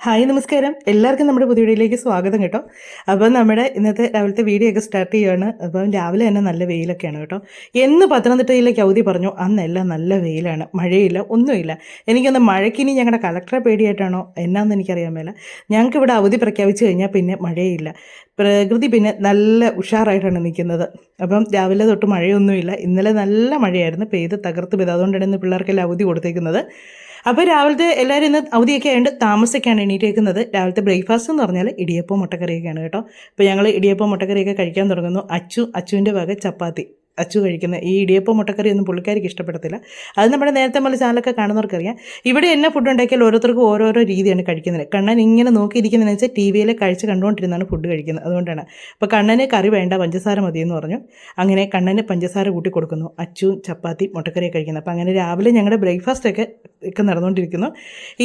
Hi നമസ്കാരം, എല്ലാവർക്കും നമ്മുടെ പുതിയ വീഡിയോയിലേക്ക് സ്വാഗതം കേട്ടോ. അപ്പോൾ നമ്മുടെ ഇന്നത്തെ രാവിലത്തെ വീഡിയോ ഒക്കെ സ്റ്റാർട്ട് ചെയ്യുകയാണ്. അപ്പം രാവിലെ തന്നെ നല്ല വെയിലൊക്കെയാണ് കേട്ടോ. എന്ന് പത്തനംതിട്ടയിലേക്ക് അവധി പറഞ്ഞു അന്നെല്ലാം നല്ല വെയിലാണ്, മഴയില്ല, ഒന്നുമില്ല. എനിക്കൊന്ന് മഴയ്ക്കിനി ഞങ്ങളുടെ കളക്ടറെ പേടിയായിട്ടാണോ എന്നാന്ന് എനിക്കറിയാൻ മേല. ഞങ്ങൾക്ക് ഇവിടെ അവധി പ്രഖ്യാപിച്ചു കഴിഞ്ഞാൽ പിന്നെ മഴയില്ല, പ്രകൃതി പിന്നെ നല്ല ഉഷാറായിട്ടാണ് നിൽക്കുന്നത്. അപ്പം രാവിലെ തൊട്ട് മഴയൊന്നുമില്ല. ഇന്നലെ നല്ല മഴയായിരുന്നു, പെയ്ത് തകർത്ത് പെയ്ത്. അതുകൊണ്ടാണ് ഇന്ന് പിള്ളേർക്കെല്ലാം അവധി കൊടുത്തേക്കുന്നത്. അപ്പോൾ രാവിലത്തെ എല്ലാവരും ഇന്ന് അവധിയൊക്കെ ആയതുകൊണ്ട് താമസിക്കാണ് എണീറ്റേക്കുന്നത്. രാവിലത്തെ ബ്രേക്ക്ഫാസ്റ്റ് എന്ന് പറഞ്ഞാൽ ഇടിയപ്പം മുട്ടക്കറിയൊക്കെയാണ് കേട്ടോ. അപ്പോൾ ഞങ്ങൾ ഇടിയപ്പം മുട്ടക്കറിയൊക്കെ കഴിക്കാൻ തുടങ്ങുന്നു. അച്ചുവിൻ്റെ വക ചപ്പാത്തി അച്ചു കഴിക്കുന്നത്. ഈ ഇടിയപ്പം മുട്ടക്കറി ഒന്നും പുള്ളിക്കാരിക്ക് ഇഷ്ടപ്പെടത്തില്ല. അത് നമ്മുടെ നേരത്തെ പോലെ ചാനലൊക്കെ കാണുന്നവർക്കറിയാം. ഇവിടെ എന്നെ ഫുഡ് ഉണ്ടാക്കിയാൽ ഓരോരുത്തർക്കും ഓരോരോ രീതിയാണ് കഴിക്കുന്നത്. കണ്ണൻ ഇങ്ങനെ നോക്കിയിരിക്കുന്നതെന്ന് വെച്ചാൽ ടി വിയിലെ കാഴ്ച കണ്ടുകൊണ്ടിരുന്നാണ് ഫുഡ് കഴിക്കുന്നത്. അതുകൊണ്ടാണ്. അപ്പോൾ കണ്ണന് കറി വേണ്ട, പഞ്ചസാര മതിയെന്ന് പറഞ്ഞു. അങ്ങനെ കണ്ണന് പഞ്ചസാര കൂട്ടി കൊടുക്കുന്നു. അച്ചുവും ചപ്പാത്തി മുട്ടക്കറിയൊക്കെ കഴിക്കുന്നത്. അപ്പോൾ അങ്ങനെ രാവിലെ ഞങ്ങളുടെ ബ്രേക്ക്ഫാസ്റ്റൊക്കെ നടന്നുകൊണ്ടിരിക്കുന്നു.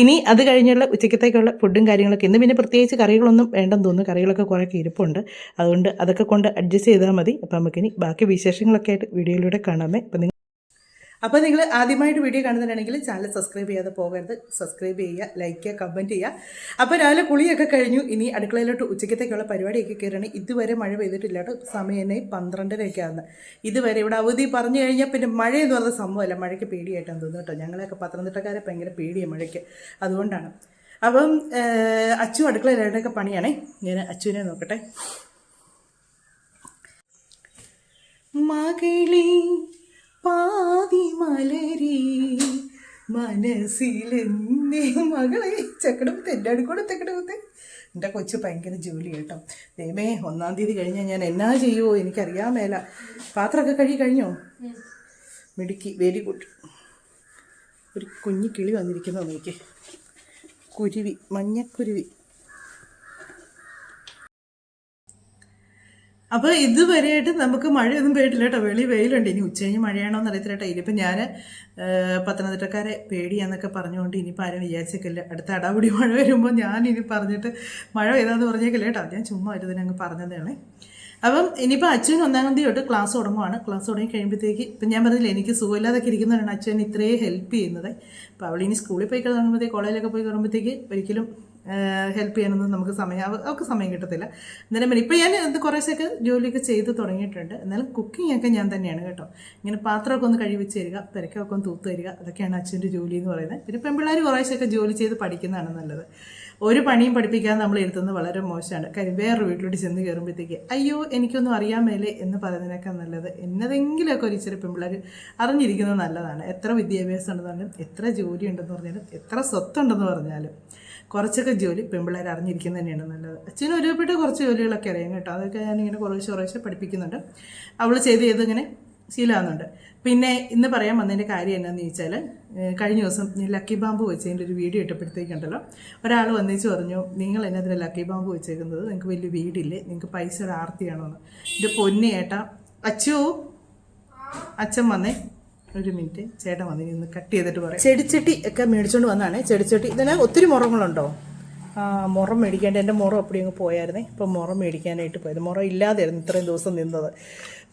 ഇനി അത് കഴിഞ്ഞുള്ള ഉച്ചക്കത്തേക്കുള്ള ഫുഡും കാര്യങ്ങളൊക്കെ. ഇന്ന് പിന്നെ പ്രത്യേകിച്ച് കറികളൊന്നും വേണ്ടെന്ന് തോന്നുന്നു. കറികളൊക്കെ കുറേ ഇരിപ്പുണ്ട്. അതുകൊണ്ട് അതൊക്കെ കൊണ്ട് അഡ്ജസ്റ്റ് ചെയ്താൽ മതി. അപ്പോൾ നമുക്കിനി ബാക്കി വിശേഷങ്ങളൊക്കെ ആയിട്ട് വീഡിയോയിലൂടെ കാണാമേ. അപ്പോൾ നിങ്ങൾ ആദ്യമായിട്ട് വീഡിയോ കാണുന്നതാണെങ്കിൽ ചാനൽ സബ്സ്ക്രൈബ് ചെയ്യാതെ പോകരുത്. സബ്സ്ക്രൈബ് ചെയ്യുക, ലൈക്ക് ചെയ്യുക, കമൻറ്റ് ചെയ്യുക. അപ്പോൾ രാവിലെ കുളിയൊക്കെ കഴിഞ്ഞു. ഇനി അടുക്കളയിലോട്ട് ഉച്ചക്കത്തേക്കുള്ള പരിപാടിയൊക്കെ കയറണം. ഇതുവരെ മഴ പെയ്തിട്ടില്ല കേട്ടോ. സമയം 12:30 ആണ്. ഇതുവരെ ഇവിടെ അവധി പറഞ്ഞു കഴിഞ്ഞാൽ പിന്നെ മഴയെന്ന് പറഞ്ഞ സംഭവമല്ല. മഴയ്ക്ക് പേടിയായിട്ടാണ് തോന്നുന്നു കേട്ടോ. ഞങ്ങളെയൊക്കെ പത്തനംതിട്ടക്കാരെ ഭയങ്കര പേടിയാണ് മഴയ്ക്ക്. അതുകൊണ്ടാണ്. അപ്പം അച്ചു അടുക്കളയിലായിട്ടൊക്കെ പണിയാണേ. ഞാൻ അച്ചുവിനെ നോക്കട്ടെ. മകളി പാതി മലരി മനസ്സിലെന്നെ മകളെ ചെക്കടപ്പത്തെ എൻ്റെ അടുക്കൂടെ തെക്കടപ്പത്തെ. എൻ്റെ കൊച്ചു ഭയങ്കര ജോലി കേട്ടോ. ദൈവമേ, 1-ാം തീയതി കഴിഞ്ഞാൽ ഞാൻ എന്നാ ചെയ്യുമോ എനിക്കറിയാൻ മേല. പാത്രമൊക്കെ കഴിഞ്ഞോ? മിടുക്കി, വെരി ഗുഡ്. ഒരു കുഞ്ഞു കിളി വന്നിരിക്കുന്നു എനിക്ക്. കുരുവി, മഞ്ഞക്കുരുവി. അപ്പോൾ ഇതുവരെയായിട്ട് നമുക്ക് മഴയൊന്നും പോയിട്ടില്ല കേട്ടോ. വെയിലുണ്ട്. ഇനി ഉച്ച കഴിഞ്ഞ് മഴയാണോ എന്ന് അറിയത്തില്ല കേട്ടോ. ഇനിയിപ്പോൾ ഞാൻ പത്തനംതിട്ടക്കാരെ പേടിയാന്നൊക്കെ പറഞ്ഞുകൊണ്ട് ഇനിയിപ്പോൾ ആരും വിചാരിച്ചേക്കില്ല. അടുത്ത അടാപിടി മഴ വരുമ്പോൾ ഞാൻ ഇനി പറഞ്ഞിട്ട് മഴ പെയ്താന്ന് പറഞ്ഞേക്കില്ല കേട്ടോ. ഞാൻ ചുമ്മാ ഇരുന്ന് അങ്ങ് പറഞ്ഞതേ. അപ്പം ഇനിയിപ്പോൾ അച്ഛൻ 1-ാം തീയതി തൊട്ട് ക്ലാസ് തുടങ്ങുവാണ്. ക്ലാസ് തുടങ്ങി കഴിയുമ്പോഴത്തേക്ക് ഇപ്പം ഞാൻ പറഞ്ഞില്ല, എനിക്ക് സുഖമില്ലാതൊക്കെ ഇരിക്കുന്നതാണ് അച്ഛൻ ഇത്രയും ഹെൽപ്പ് ചെയ്യുന്നത്. അപ്പോൾ അവളിനി സ്കൂളിൽ പോയി തുടങ്ങുമ്പോഴത്തേക്ക്, കോളേജിലൊക്കെ പോയി തുടങ്ങുമ്പോഴത്തേക്ക് ഒരിക്കലും ഹെൽപ്പ് ചെയ്യാനൊന്നും നമുക്ക് അവർക്ക് സമയം കിട്ടത്തില്ല. എന്നാലും ഇപ്പം ഞാൻ കുറേശ്ശൊക്കെ ജോലിയൊക്കെ ചെയ്ത് തുടങ്ങിയിട്ടുണ്ട്. എന്നാലും കുക്കിംഗ് ഒക്കെ ഞാൻ തന്നെയാണ് കേട്ടോ. ഇങ്ങനെ പാത്രമൊക്കെ ഒന്ന് കഴുകി വെച്ച് തരിക, പെരക്കൊക്കെ ഒന്ന് തൂത്ത് തരിക, അതൊക്കെയാണ് അച്ഛൻ്റെ ജോലി എന്ന് പറയുന്നത്. പിന്നെ പെൺപിള്ളേർ കുറേശ്ശൊക്കെ ജോലി ചെയ്ത് പഠിക്കുന്നതാണ് നല്ലത്. ഒരു പണിയും പഠിപ്പിക്കാതെ നമ്മൾ ഇരുത്തുന്നത് വളരെ മോശമാണ്. കാര്യം വേറൊരു വീട്ടിലോട്ട് ചെന്ന് കയറുമ്പോഴത്തേക്ക് അയ്യോ എനിക്കൊന്നും അറിയാൻ മേലേ എന്ന് പറയുന്നതിനേക്കാൾ നല്ലത് എന്നതെങ്കിലുമൊക്കെ ഒരു ഇച്ചിരി പെൺപിള്ളേർ അറിഞ്ഞിരിക്കുന്നത് നല്ലതാണ്. എത്ര വിദ്യാഭ്യാസം ഉണ്ടെന്ന് പറഞ്ഞാലും, എത്ര ജോലി ഉണ്ടെന്ന് പറഞ്ഞാലും, എത്ര സ്വത്തുണ്ടെന്ന് പറഞ്ഞാലും കുറച്ചൊക്കെ ജോലി പെൺപിള്ളേർ അറിഞ്ഞിരിക്കുന്നത് തന്നെയാണ് നല്ലത്. അച്ഛനും ഒരുപാട് കുറച്ച് ജോലികളൊക്കെ അറിയാം കേട്ടോ. അതൊക്കെ ഞാനിങ്ങനെ കുറേശ്ശെ പഠിപ്പിക്കുന്നുണ്ട്. അവൾ ചെയ്ത് ഇങ്ങനെ ശീലമാകുന്നുണ്ട്. പിന്നെ ഇന്ന് പറയാൻ വന്നതിൻ്റെ കാര്യം എന്നാന്ന് ചോദിച്ചാൽ, കഴിഞ്ഞ ദിവസം ഞാൻ ലക്കി ബാമ്പ് വെച്ചതിൻ്റെ ഒരു വീഡിയോ ഇട്ടപ്പോഴത്തേക്കുണ്ടല്ലോ, ഒരാൾ വന്നേച്ച് പറഞ്ഞു, നിങ്ങൾ എന്നതിന് ലക്കി ബാമ്പ് വെച്ചേക്കുന്നത്, നിങ്ങൾക്ക് വലിയ വീടില്ലേ, നിങ്ങൾക്ക് പൈസയുടെ ആർത്തിയാണോ എന്ന്. എൻ്റെ പൊന്നെ ഏട്ടാ, അച്ഛൻ വന്നേ, ഒരു മിനിറ്റ്, ചേട്ടൻ വന്ന് ഇന്ന് കട്ട് ചെയ്തിട്ട് പറയാം. ചെടിച്ചട്ടി ഒക്കെ മേടിച്ചുകൊണ്ട് വന്നാണ്. ചെടിച്ചട്ടി ഇതിന് ഒത്തിരി മുറങ്ങളുണ്ടോ? മുറം മേടിക്കേണ്ട, എൻ്റെ മുറം അപ്പടി അങ്ങ് പോയായിരുന്നേ. ഇപ്പം മുറം മേടിക്കാനായിട്ട് പോയത്. മുറം ഇല്ലാതായിരുന്നു ഇത്രയും ദിവസം നിന്നത്.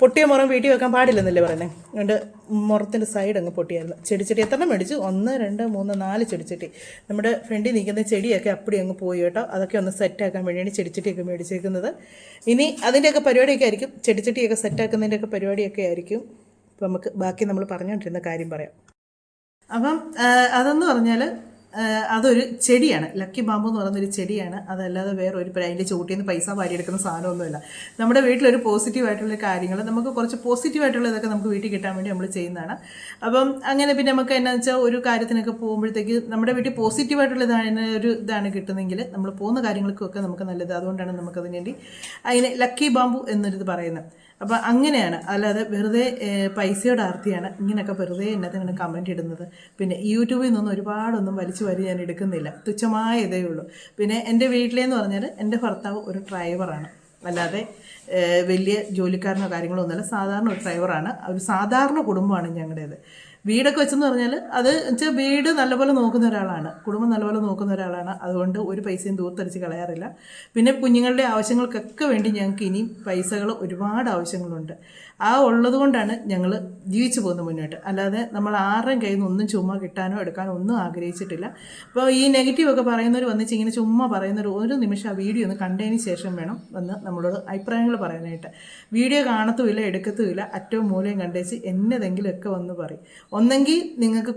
പൊട്ടിയ മുറം വീട്ടിൽ വെക്കാൻ പാടില്ലെന്നല്ലേ പറയുന്നത്. അതുകൊണ്ട് മുറത്തിൻ്റെ സൈഡ് അങ്ങ് പൊട്ടിയായിരുന്നു. ചെടിച്ചട്ടി എത്ര മേടിച്ചു? 1, 2, 3, 4 ചെടിച്ചട്ടി. നമ്മുടെ ഫ്രണ്ടിൽ നിൽക്കുന്ന ചെടിയൊക്കെ അപ്പടി അങ്ങ് പോയി കേട്ടോ. അതൊക്കെ ഒന്ന് സെറ്റാക്കാൻ വേണ്ടിയാണ് ചെടിച്ചട്ടിയൊക്കെ മേടിച്ചേക്കുന്നത്. ഇനി അതിൻ്റെയൊക്കെ പരിപാടിയൊക്കെ ആയിരിക്കും. ചെടിച്ചട്ടിയൊക്കെ സെറ്റാക്കുന്നതിൻ്റെയൊക്കെ പരിപാടിയൊക്കെ ആയിരിക്കും. അപ്പോൾ നമുക്ക് ബാക്കി നമ്മൾ പറഞ്ഞുകൊണ്ടിരുന്ന കാര്യം പറയാം. അപ്പം അതെന്ന് പറഞ്ഞാൽ അതൊരു ചെടിയാണ്. ലക്കി ബാമ്പ് എന്ന് പറയുന്നൊരു ചെടിയാണ്. അതല്ലാതെ വേറെ ഒരു അതിൻ്റെ ചൂട്ടിൽ നിന്ന് പൈസ വാരിയെടുക്കുന്ന സാധനമൊന്നുമില്ല. നമ്മുടെ വീട്ടിലൊരു പോസിറ്റീവായിട്ടുള്ള കാര്യങ്ങൾ, നമുക്ക് കുറച്ച് പോസിറ്റീവായിട്ടുള്ള ഇതൊക്കെ നമുക്ക് വീട്ടിൽ കിട്ടാൻ വേണ്ടി നമ്മൾ ചെയ്യുന്നതാണ്. അപ്പം അങ്ങനെ പിന്നെ നമുക്ക് എന്നാന്ന് വെച്ചാൽ ഒരു കാര്യത്തിനൊക്കെ പോകുമ്പോഴത്തേക്ക് നമ്മുടെ വീട്ടിൽ പോസിറ്റീവായിട്ടുള്ള ഇതാണ് കിട്ടുന്നതെങ്കിൽ നമ്മൾ പോകുന്ന കാര്യങ്ങൾക്കൊക്കെ നമുക്ക് നല്ലത്. അതുകൊണ്ടാണ് നമുക്കതിന് വേണ്ടി അതിനെ ലക്കി ബാമ്പു എന്നൊരിത് പറയുന്നത്. അപ്പം അങ്ങനെയാണ്. അല്ലാതെ വെറുതെ പൈസയുടെ ആർത്തിയാണ് ഇങ്ങനെയൊക്കെ വെറുതെ എന്നതിനാണ് കമൻറ്റ് ഇടുന്നത്. പിന്നെ യൂട്യൂബിൽ നിന്നൊന്നും ഒരുപാടൊന്നും വലിച്ചു വാരി ഞാൻ എടുക്കുന്നില്ല. തുച്ഛമായ ഇതേ ഉള്ളൂ. പിന്നെ എൻ്റെ വീട്ടിലേന്ന് പറഞ്ഞാൽ എൻ്റെ ഭർത്താവ് ഒരു ഡ്രൈവറാണ്. അല്ലാതെ വലിയ ജോലിക്കാരനോ കാര്യങ്ങളോ ഒന്നുമല്ല. സാധാരണ ഒരു ഡ്രൈവറാണ്. ഒരു സാധാരണ കുടുംബമാണ് ഞങ്ങളുടേത്. വീടൊക്കെ വെച്ചെന്ന് പറഞ്ഞാൽ അത് വെച്ചാൽ വീട് നല്ലപോലെ നോക്കുന്ന ഒരാളാണ്, കുടുംബം നല്ലപോലെ നോക്കുന്ന ഒരാളാണ്. അതുകൊണ്ട് ഒരു പൈസയും ദൂർത്തടിച്ച് കളയാറില്ല. പിന്നെ കുഞ്ഞുങ്ങളുടെ ആവശ്യങ്ങൾക്കൊക്കെ വേണ്ടി ഞങ്ങൾക്ക് ഇനിയും പൈസകൾ ഒരുപാട് ആവശ്യങ്ങളുണ്ട്. ആ ഉള്ളത് കൊണ്ടാണ് ഞങ്ങൾ ജീവിച്ചു പോകുന്നത് മുന്നോട്ട്. അല്ലാതെ നമ്മൾ ആരുടെയും കയ്യിൽ നിന്ന് ഒന്നും ചുമ്മാ കിട്ടാനോ എടുക്കാനോ ഒന്നും ആഗ്രഹിച്ചിട്ടില്ല. അപ്പോൾ ഈ നെഗറ്റീവൊക്കെ പറയുന്നവർ വന്നിച്ച് ഇങ്ങനെ ചുമ്മാ പറയുന്നവർ ഒരു നിമിഷം ആ വീഡിയോ ഒന്ന് കണ്ടതിന് ശേഷം വേണം വന്ന് നമ്മളോട് അഭിപ്രായങ്ങൾ പറയാനായിട്ട്. വീഡിയോ കാണത്തുമില്ല, എടുക്കത്തുമില്ല, അറ്റവും മൂലയും കണ്ടേച്ച് എന്നതെങ്കിലുമൊക്കെ വന്ന് പറയും. ഒന്നെങ്കിൽ നിങ്ങൾക്ക്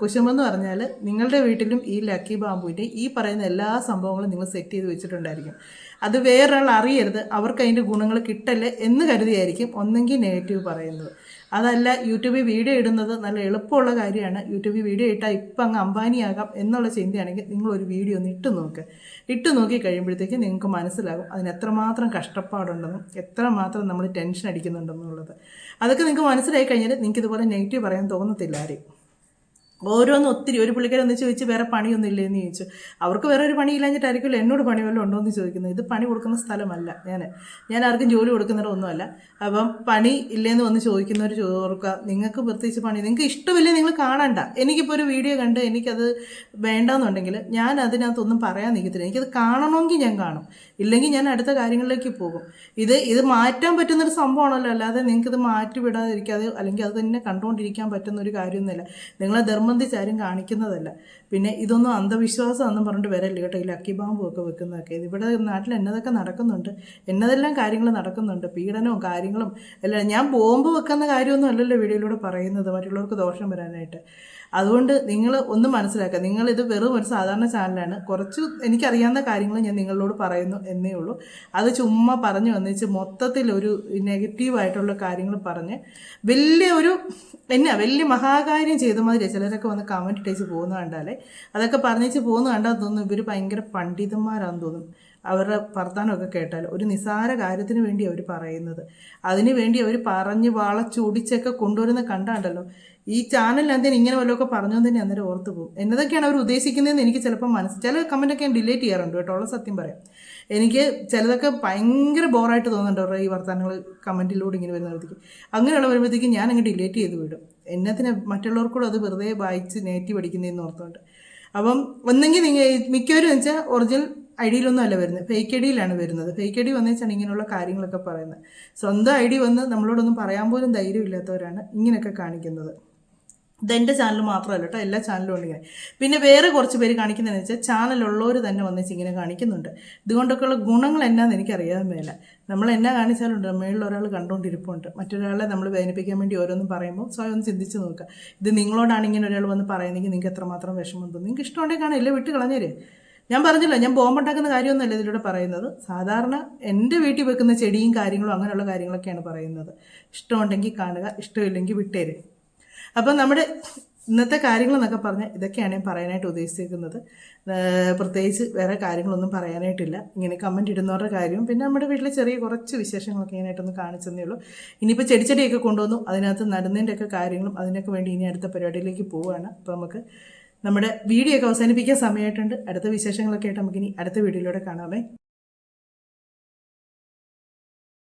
കുശുമ്പെന്ന് പറഞ്ഞാൽ നിങ്ങളുടെ വീട്ടിലും ഈ ലക്കി ബാമ്പുവിൻ്റെ ഈ പറയുന്ന എല്ലാ സംഭവങ്ങളും നിങ്ങൾ സെറ്റ് ചെയ്ത് വെച്ചിട്ടുണ്ടായിരിക്കും. അത് വേറൊരാൾ അറിയരുത്, അവർക്ക് അതിൻ്റെ ഗുണങ്ങൾ കിട്ടല്ലേ എന്ന് കരുതിയായിരിക്കും ഒന്നെങ്കിൽ നെഗറ്റീവ് പറയുന്നത്. അതല്ല, യൂട്യൂബിൽ വീഡിയോ ഇടുന്നത് നല്ല എളുപ്പമുള്ള കാര്യമാണ്, യൂട്യൂബിൽ വീഡിയോ ഇട്ടാൽ ഇപ്പം അങ്ങ് അംബാനിയാകാം എന്നുള്ള ചിന്തയാണെങ്കിൽ നിങ്ങളൊരു വീഡിയോ ഒന്ന് ഇട്ട് നോക്കി കഴിയുമ്പോഴത്തേക്ക് നിങ്ങൾക്ക് മനസ്സിലാകും അതിന് എത്രമാത്രം കഷ്ടപ്പാടുണ്ടെന്നും എത്രമാത്രം നമ്മൾ ടെൻഷൻ അടിക്കുന്നുണ്ടെന്നുള്ളത്. അതൊക്കെ നിങ്ങൾക്ക് മനസ്സിലായി കഴിഞ്ഞാൽ നിങ്ങൾക്ക് ഇതുപോലെ നെഗറ്റീവ് പറയാൻ തോന്നത്തില്ല ആരെയും. ഓരോന്ന് ഒത്തിരി ഒരു പുള്ളിക്കാരൊന്ന് ചോദിച്ച് വേറെ പണിയൊന്നും ഇല്ലേന്ന് ചോദിച്ചു. അവർക്ക് വേറെ ഒരു പണി ഇല്ലാഞ്ഞിട്ടായിരിക്കുമല്ലോ എന്നോട് പണി വല്ലതും ഉണ്ടോ എന്ന് ചോദിക്കുന്നത്. ഇത് പണി കൊടുക്കുന്ന സ്ഥലമല്ല, ഞാൻ ആർക്കും ജോലി കൊടുക്കുന്നവരൊന്നുമല്ല. അപ്പം പണി ഇല്ലേന്ന് വന്ന് ചോദിക്കുന്നവർ ചോദിക്കുക, നിങ്ങൾക്ക് പ്രത്യേകിച്ച് പണി നിങ്ങൾക്ക് ഇഷ്ടമില്ലേ നിങ്ങൾ കാണണ്ട. എനിക്കിപ്പോൾ ഒരു വീഡിയോ കണ്ട് എനിക്കത് വേണ്ടാന്നുണ്ടെങ്കിൽ ഞാൻ അതിനകത്തൊന്നും പറയാൻ നിൽക്കത്തില്ല. എനിക്കത് കാണണമെങ്കിൽ ഞാൻ കാണും, ഇല്ലെങ്കിൽ ഞാൻ അടുത്ത കാര്യങ്ങളിലേക്ക് പോകും. ഇത് മാറ്റാൻ പറ്റുന്നൊരു സംഭവമാണല്ലോ, അല്ലാതെ നിങ്ങൾക്കിത് മാറ്റി വിടാതിരിക്കാതെ അല്ലെങ്കിൽ അത് തന്നെ കണ്ടുകൊണ്ടിരിക്കാൻ പറ്റുന്നൊരു കാര്യമൊന്നുമില്ല. നിങ്ങളെ നിർബന്ധിച്ചാരും കാണിക്കുന്നതല്ല. പിന്നെ ഇതൊന്നും അന്ധവിശ്വാസമാണെന്നും പറഞ്ഞിട്ട് വരല്ലേ കേട്ടോ, ഈ ലക്കി ബാമ്പും ഒക്കെ വെക്കുന്നതൊക്കെ. ഇവിടെ നാട്ടിൽ എന്നതൊക്കെ നടക്കുന്നുണ്ട്, എന്നതെല്ലാം കാര്യങ്ങൾ നടക്കുന്നുണ്ട്, പീഡനവും കാര്യങ്ങളും എല്ലാം. ഞാൻ ബോംബ് വെക്കുന്ന കാര്യമൊന്നും അല്ലല്ലോ വീഡിയോയിലൂടെ പറയുന്നത് മറ്റുള്ളവർക്ക് ദോഷം വരാനായിട്ട്. അതുകൊണ്ട് നിങ്ങൾ ഒന്ന് മനസ്സിലാക്കുക, നിങ്ങളിത് വെറും ഒരു സാധാരണ ചാനലാണ്. കുറച്ച് എനിക്കറിയാവുന്ന കാര്യങ്ങൾ ഞാൻ നിങ്ങളോട് പറയുന്നു എന്നേ ഉള്ളൂ. അത് ചുമ്മാ പറഞ്ഞു വന്നിച്ച് മൊത്തത്തിലൊരു നെഗറ്റീവായിട്ടുള്ള കാര്യങ്ങൾ പറഞ്ഞ് വലിയ മഹാകാര്യം ചെയ്ത മാതിരി ചിലരൊക്കെ വന്ന് കമൻറ്റ് ഇട്ടേച്ച് പോകുന്ന കണ്ടാലേ, അതൊക്കെ പറഞ്ഞേച്ച് പോകുന്ന കണ്ടാൽ തോന്നുന്നു ഇവർ ഭയങ്കര പണ്ഡിതന്മാരാണെന്ന് തോന്നും. അവരുടെ വർത്തമാനമൊക്കെ കേട്ടാൽ ഒരു നിസ്സാര കാര്യത്തിന് വേണ്ടി അവർ പറയുന്നത്, അതിന് വേണ്ടി അവർ പറഞ്ഞ് വളച്ചൊടിച്ചൊക്കെ കൊണ്ടുവരുന്ന കണ്ടാണ്ടല്ലോ. ഈ ചാനലിനകത്ത് ഇങ്ങനെ വല്ലതൊക്കെ പറഞ്ഞു തന്നെ അന്നേരം ഓർത്ത് പോകും. എന്നതൊക്കെയാണ് അവർ ഉദ്ദേശിക്കുന്നതെന്ന് എനിക്ക് ചിലപ്പോൾ ചില കമൻറ്റൊക്കെ ഞാൻ ഡിലീറ്റ് ചെയ്യാറുണ്ട് കേട്ടോ, ഉള്ള സത്യം പറയാം. എനിക്ക് ചിലതൊക്കെ ഭയങ്കര ബോറായിട്ട് തോന്നുന്നുണ്ട് അവരുടെ ഈ വർത്തമാനങ്ങൾ കമൻറ്റിലൂടെ ഇങ്ങനെ വരുമ്പോഴത്തേക്ക്. അങ്ങനെയുള്ള വരുമ്പോഴത്തേക്ക് ഞാൻ അങ്ങ് ഡിലീറ്റ് ചെയ്ത് വിടും. എന്നത്തിന് മറ്റുള്ളവർക്കൂടെ അത് വെറുതെ വായിച്ച് നെഗറ്റീവ് അടിക്കുന്നതെന്ന് ഓർത്തുകൊണ്ട്. അപ്പം ഒന്നെങ്കിൽ മിക്കവരും വെച്ചാൽ ഒറിജിനൽ ഐഡിയിലൊന്നും അല്ല വരുന്നത്, ഫേക്ക് ഐഡിയിലാണ് വരുന്നത്. ഫേക്ക് ഐഡി വന്നു വെച്ചാണ് ഇങ്ങനെയുള്ള കാര്യങ്ങളൊക്കെ പറയുന്നത്. സ്വന്തം ഐഡി വന്ന് നമ്മളോടൊന്നും പറയാൻ പോലും ധൈര്യമില്ലാത്തവരാണ് ഇങ്ങനെയൊക്കെ കാണിക്കുന്നത്. ഇതെൻ്റെ ചാനൽ മാത്രമല്ല കേട്ടോ, എല്ലാ ചാനലും ഉണ്ട് ഇങ്ങനെ. പിന്നെ വേറെ കുറച്ച് പേര് കാണിക്കുന്നതെന്ന് വെച്ചാൽ ചാനലുള്ളവർ തന്നെ വന്നിച്ച് ഇങ്ങനെ കാണിക്കുന്നുണ്ട്. ഇതുകൊണ്ടൊക്കെയുള്ള ഗുണങ്ങൾ എന്നാന്ന് എനിക്കറിയാൻ മേല. നമ്മൾ എന്നാ കാണിച്ചാലുണ്ട് മേളിൽ ഒരാൾ കണ്ടുകൊണ്ടിരിപ്പുണ്ട്. മറ്റൊരാളെ നമ്മൾ വേദനിപ്പിക്കാൻ വേണ്ടി ഓരോന്നും പറയുമ്പോൾ സ്വയം ഒന്ന് ചിന്തിച്ച് നോക്കുക. ഇത് നിങ്ങളോടാണ് ഇങ്ങനെ ഒരാൾ വന്ന് പറയുന്നെങ്കിൽ നിങ്ങൾക്ക് എത്രമാത്രം വിഷമം തോന്നും. നിങ്ങൾക്ക് ഇഷ്ടമുണ്ടെങ്കിൽ കാണാം, ഇല്ല വിട്ട് കളഞ്ഞേര്. ഞാൻ പറഞ്ഞില്ല, ഞാൻ ബോംബുണ്ടാക്കുന്ന കാര്യമൊന്നുമല്ല ഇതിലൂടെ പറയുന്നത്. സാധാരണ എൻ്റെ വീട്ടിൽ വെക്കുന്ന ചെടിയും കാര്യങ്ങളും അങ്ങനെയുള്ള കാര്യങ്ങളൊക്കെയാണ് പറയുന്നത്. ഇഷ്ടമുണ്ടെങ്കിൽ കാണുക, ഇഷ്ടമില്ലെങ്കിൽ വിട്ടേര്. അപ്പം നമ്മുടെ ഇന്നത്തെ കാര്യങ്ങളെന്നൊക്കെ പറഞ്ഞാൽ ഇതൊക്കെയാണ് ഞാൻ പറയാനായിട്ട് ഉദ്ദേശിച്ചിരിക്കുന്നത്. പ്രത്യേകിച്ച് വേറെ കാര്യങ്ങളൊന്നും പറയാനായിട്ടില്ല. ഇങ്ങനെ കമൻറ്റ് ഇടുന്നവരുടെ കാര്യവും പിന്നെ നമ്മുടെ വീട്ടിലെ ചെറിയ കുറച്ച് വിശേഷങ്ങളൊക്കെ ഞാനായിട്ടൊന്ന് കാണിച്ചതേ ഉള്ളൂ. ഇനിയിപ്പോൾ ചെടിയൊക്കെ കൊണ്ടുവന്നു, അതിനകത്ത് നടുന്നതിൻ്റെയൊക്കെ കാര്യങ്ങളും അതിനൊക്കെ വേണ്ടി ഇനി അടുത്ത പരിപാടിയിലേക്ക് പോവുകയാണ്. അപ്പോൾ നമുക്ക് നമ്മുടെ വീഡിയോ ഒക്കെ അവസാനിപ്പിക്കാൻ സമയമായിട്ടുണ്ട്. അടുത്ത വിശേഷങ്ങളൊക്കെ ആയിട്ട് നമുക്കിനി അടുത്ത വീഡിയോയിലൂടെ കാണാമേ.